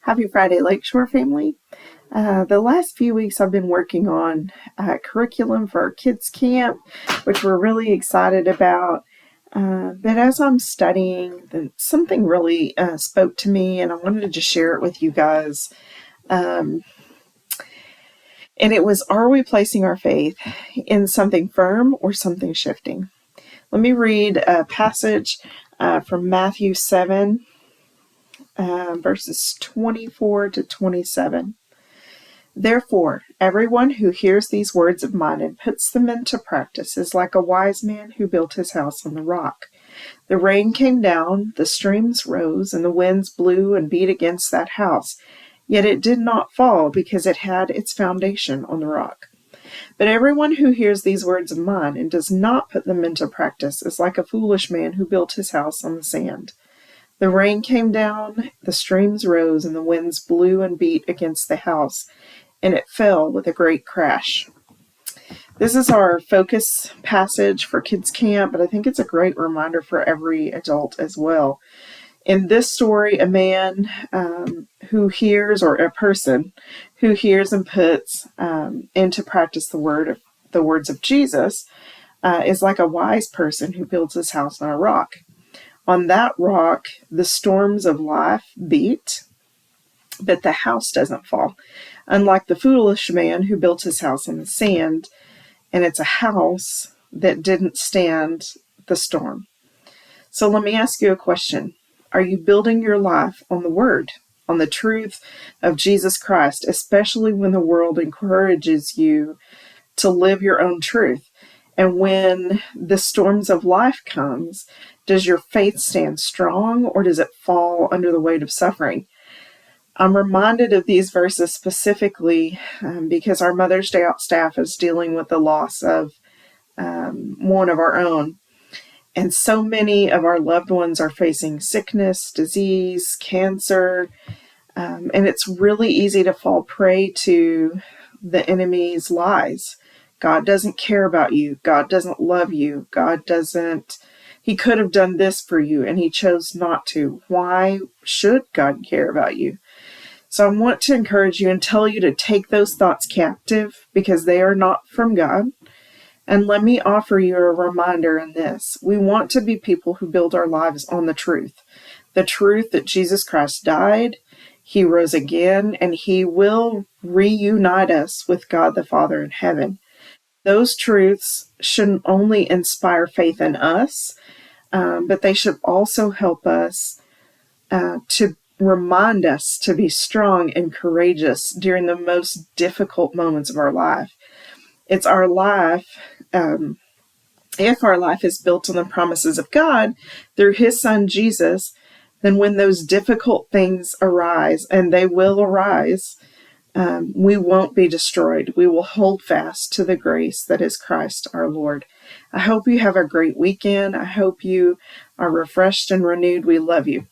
Happy Friday, Lakeshore family. The last few weeks I've been working on curriculum for our kids' camp, which we're really excited about. But as I'm studying, something really spoke to me, and I wanted to just share it with you guys. And it was, are we placing our faith in something firm or something shifting? Let me read a passage from Matthew 7, verses 24 to 27. Therefore, everyone who hears these words of mine and puts them into practice is like a wise man who built his house on the rock. The rain came down, the streams rose, and the winds blew and beat against that house. Yet it did not fall because it had its foundation on the rock. But everyone who hears these words of mine and does not put them into practice is like a foolish man who built his house on the sand. The rain came down, the streams rose, and the winds blew and beat against the house, and it fell with a great crash. This is our focus passage for kids camp, but I think it's a great reminder for every adult as well. In this story, a man who hears, or a person who hears and puts into practice the words of Jesus is like a wise person who builds his house on a rock. On that rock, the storms of life beat, but the house doesn't fall. Unlike the foolish man who built his house on the sand, and it's a house that didn't stand the storm. So let me ask you a question. Are you building your life on the word, on the truth of Jesus Christ, especially when the world encourages you to live your own truth? And when the storms of life comes, does your faith stand strong, or does it fall under the weight of suffering? I'm reminded of these verses specifically because our Mother's Day Out staff is dealing with the loss of one of our own. And so many of our loved ones are facing sickness, disease, cancer, and it's really easy to fall prey to the enemy's lies. God doesn't care about you. God doesn't love you. He could have done this for you, and he chose not to. Why should God care about you? So I want to encourage you and tell you to take those thoughts captive because they are not from God. And let me offer you a reminder in this. We want to be people who build our lives on the truth that Jesus Christ died, he rose again, and he will reunite us with God the Father in heaven. Those truths shouldn't only inspire faith in us, but they should also help us to remind us to be strong and courageous during the most difficult moments of our life. It's our life, if our life is built on the promises of God through his son Jesus, then when those difficult things arise, and they will arise, we won't be destroyed. We will hold fast to the grace that is Christ our Lord. I hope you have a great weekend. I hope you are refreshed and renewed. We love you.